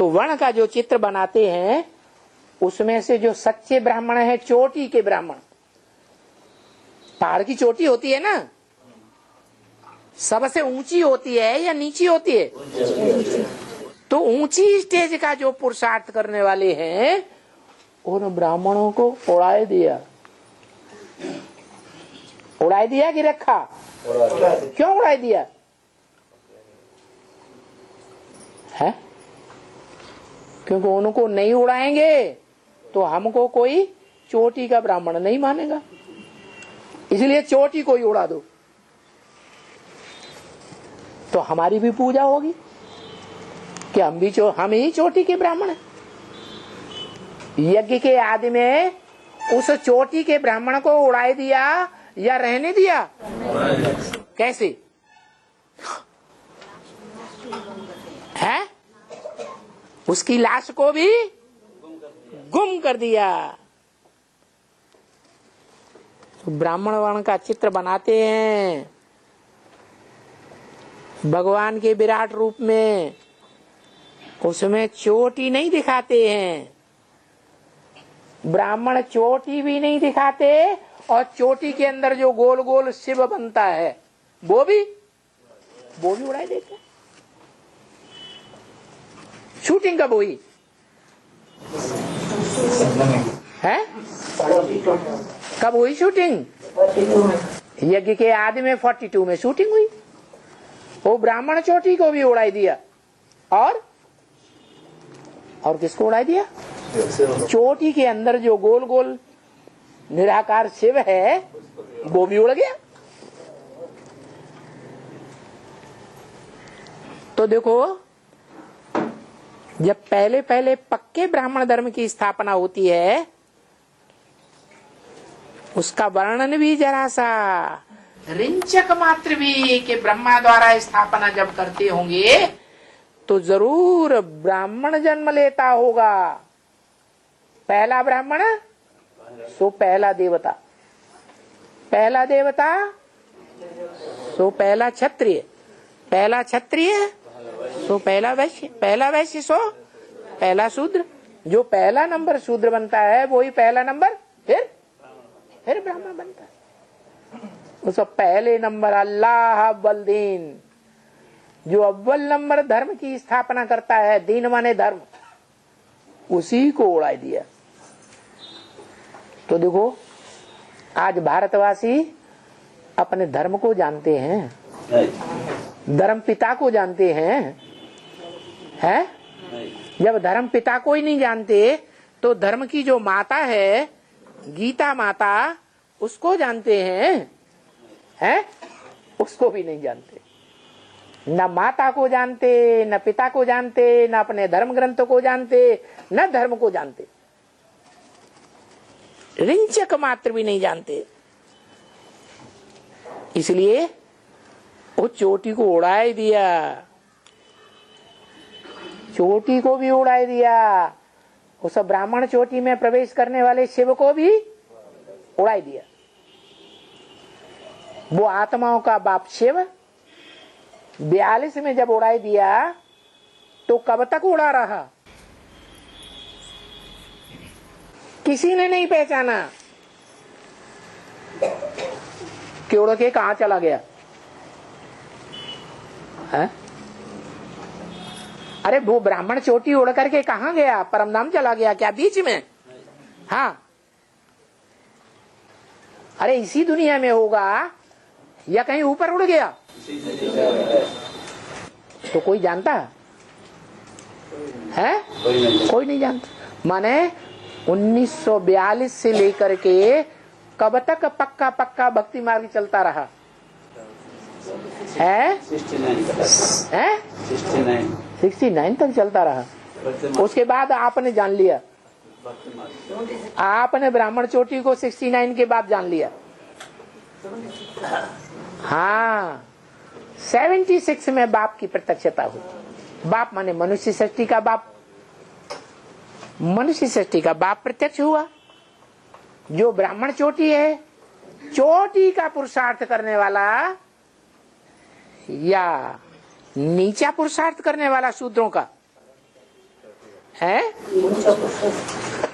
तो वर्ण का जो चित्र बनाते हैं उसमें से जो सच्चे ब्राह्मण है, चोटी के ब्राह्मण, पहाड़ की चोटी होती है ना, सबसे ऊंची होती है या नीची होती है? तो ऊंची स्टेज का जो पुरुषार्थ करने वाले हैं उन ब्राह्मणों को उड़ाए दिया। उड़ाए दिया कि रखा? क्यों उड़ाए दिया है? क्योंकि उनको नहीं उड़ाएंगे तो हमको कोई चोटी का ब्राह्मण नहीं मानेगा, इसलिए चोटी को ही उड़ा दो तो हमारी भी पूजा होगी कि हम ही चोटी के ब्राह्मण हैं। यज्ञ के आदि में उस चोटी के ब्राह्मण को उड़ाए दिया या रहने दिया? कैसे है? उसकी लाश को भी गुम कर दिया। तो ब्राह्मण वर्ण का चित्र बनाते हैं भगवान के विराट रूप में, उसमें चोटी नहीं दिखाते हैं। ब्राह्मण चोटी भी नहीं दिखाते और चोटी के अंदर जो गोल गोल शिव बनता है वो भी उड़ाई देते। शूटिंग कब हुई है? कब हुई शूटिंग? यज्ञ के आदि में 42 में शूटिंग हुई। वो ब्राह्मण चोटी को भी उड़ाई दिया और किसको उड़ाई दिया? चोटी के अंदर जो गोल गोल निराकार शिव है वो भी उड़ गया। तो देखो, जब पहले पहले पक्के ब्राह्मण धर्म की स्थापना होती है उसका वर्णन भी जरा सा रिंचक मात्र भी कि ब्रह्मा द्वारा स्थापना जब करते होंगे तो जरूर ब्राह्मण जन्म लेता होगा। पहला ब्राह्मण सो पहला देवता, पहला देवता सो पहला क्षत्रिय, पहला क्षत्रिय सो पहला वैश्य, पहला वैश्य सो पहला शूद्र। जो पहला नंबर शूद्र बनता है वही पहला नंबर फिर ब्राह्मण बनता है। उसको पहले नंबर अल्लाह अव्वल दीन, जो अव्वल नंबर धर्म की स्थापना करता है, दीन माने धर्म, उसी को उड़ा दिया। तो देखो, आज भारतवासी अपने धर्म को जानते हैं, धर्म पिता को जानते हैं, जब धर्म पिता को ही नहीं जानते तो धर्म की जो माता है गीता माता उसको जानते हैं? उसको भी नहीं जानते। न माता को जानते, न पिता को जानते, न अपने धर्म ग्रंथों को जानते, न धर्म को जानते, रिंचक मात्र भी नहीं जानते। इसलिए वो चोटी को उड़ाए दिया, चोटी को भी उड़ाए दिया। उस ब्राह्मण चोटी में प्रवेश करने वाले शिव को भी उड़ाई दिया। वो आत्माओं का बाप शिव 42 में जब उड़ाई दिया तो कब तक उड़ा रहा? किसी ने नहीं पहचाना कि उड़ के कहां चला गया है? अरे वो ब्राह्मण चोटी उड़ करके कहां गया? परमधाम चला गया क्या बीच में? हाँ, अरे इसी दुनिया में होगा या कहीं ऊपर उड़ गया? तो कोई जानता है? कोई नहीं जानता। माने 1942 से लेकर के कब तक पक्का पक्का भक्ति मार्ग चलता रहा है? 69 तक चलता रहा। उसके बाद आपने जान लिया, आपने ब्राह्मण चोटी को 69 के बाद जान लिया। हाँ, 76 में बाप की प्रत्यक्षता हुई। बाप माने मनुष्य सृष्टि का बाप, मनुष्य सृष्टि का बाप प्रत्यक्ष हुआ। जो ब्राह्मण चोटी है, चोटी का पुरुषार्थ करने वाला या नीचा पुरुषार्थ करने वाला शूद्रों का, है?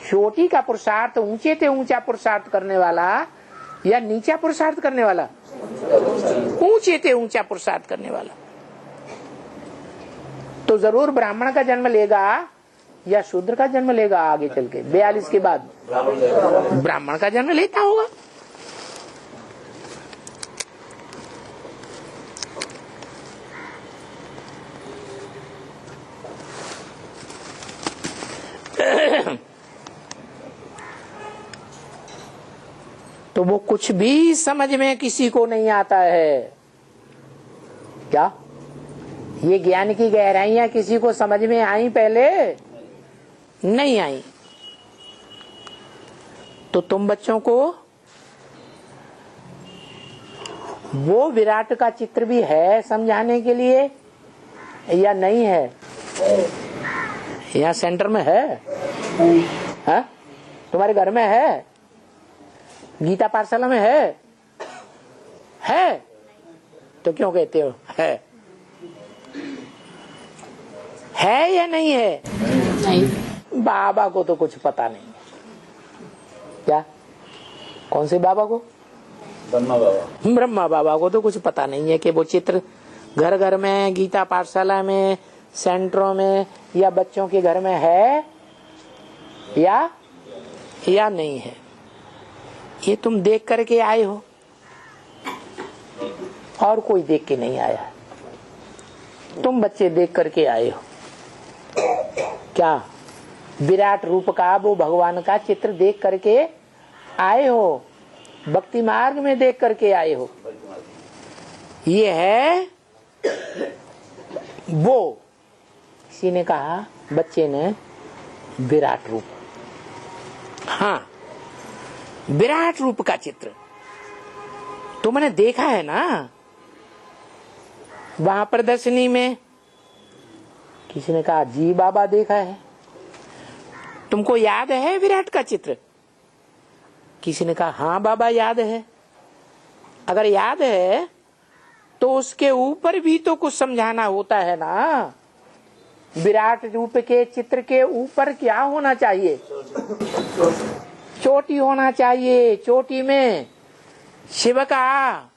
चोटी का पुरुषार्थ ऊंचे से ऊंचा पुरुषार्थ करने वाला या नीचा पुरुषार्थ करने वाला? ऊंचे से ऊंचा पुरुषार्थ करने वाला। तो जरूर ब्राह्मण का जन्म लेगा या शूद्र का जन्म लेगा आगे चल के 42 के बाद? ब्राह्मण का जन्म लेता होगा। तो वो कुछ भी समझ में किसी को नहीं आता है क्या? ये ज्ञान की गहराइयां किसी को समझ में आई? पहले नहीं आई। तो तुम बच्चों को वो विराट का चित्र भी है समझाने के लिए या नहीं है? यहाँ सेंटर में है? हाँ? तुम्हारे घर में है? गीता पाठशाला में है? तो क्यों कहते हो है या नहीं है? नहीं। बाबा को तो कुछ पता नहीं। क्या? कौन से बाबा को? ब्रह्मा बाबा को तो कुछ पता नहीं है कि वो चित्र घर घर में, गीता पाठशाला में, सेंटरों में या बच्चों के घर में है या नहीं है। ये तुम देख करके आए हो और कोई देख के नहीं आया। तुम बच्चे देख करके आए हो। क्या? विराट रूप का वो भगवान का चित्र देख करके आए हो, भक्ति मार्ग में देख करके आए हो। ये है वो, किसी ने कहा, बच्चे ने, विराट रूप। हाँ, विराट रूप का चित्र तुमने देखा है ना वहां प्रदर्शनी में? किसी ने कहा जी बाबा देखा है। तुमको याद है विराट का चित्र? किसी ने कहा हाँ बाबा याद है। अगर याद है तो उसके ऊपर भी तो कुछ समझाना होता है ना। विराट रूप के चित्र के ऊपर क्या होना चाहिए? चोटी होना चाहिए। चोटी में शिव का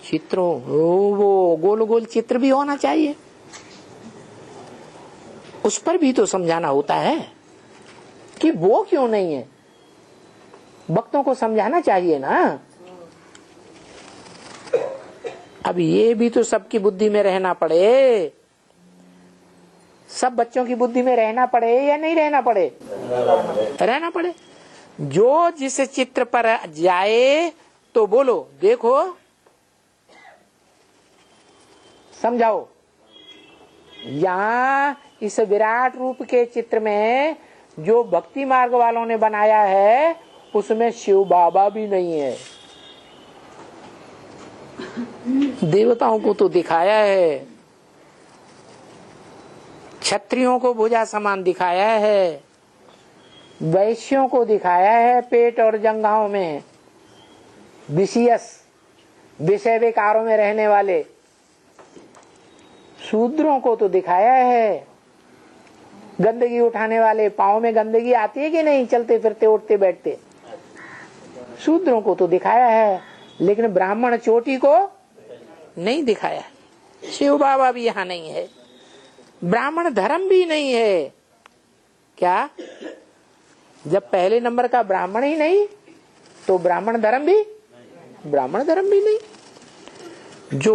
चित्र, वो गोल गोल चित्र भी होना चाहिए। उस पर भी तो समझाना होता है कि वो क्यों नहीं है। भक्तों को समझाना चाहिए ना। अब ये भी तो सबकी बुद्धि में रहना पड़े। सब बच्चों की बुद्धि में रहना पड़े या नहीं रहना पड़े? रहना पड़े। जो जिस चित्र पर जाए तो बोलो देखो, समझाओ। यहाँ इस विराट रूप के चित्र में जो भक्ति मार्ग वालों ने बनाया है उसमें शिव बाबा भी नहीं है। देवताओं को तो दिखाया है, क्षत्रियों को भुजा समान दिखाया है, वैश्यों को दिखाया है पेट और जंघाओं में, विषय विकारों में रहने वाले शूद्रों को तो दिखाया है, गंदगी उठाने वाले, पाँव में गंदगी आती है कि नहीं, चलते फिरते उठते बैठते, शूद्रों को तो दिखाया है। लेकिन ब्राह्मण चोटी को नहीं दिखाया। शिव बाबा भी यहाँ नहीं है, ब्राह्मण धर्म भी नहीं है। क्या? जब पहले नंबर का ब्राह्मण ही नहीं तो ब्राह्मण धर्म भी नहीं।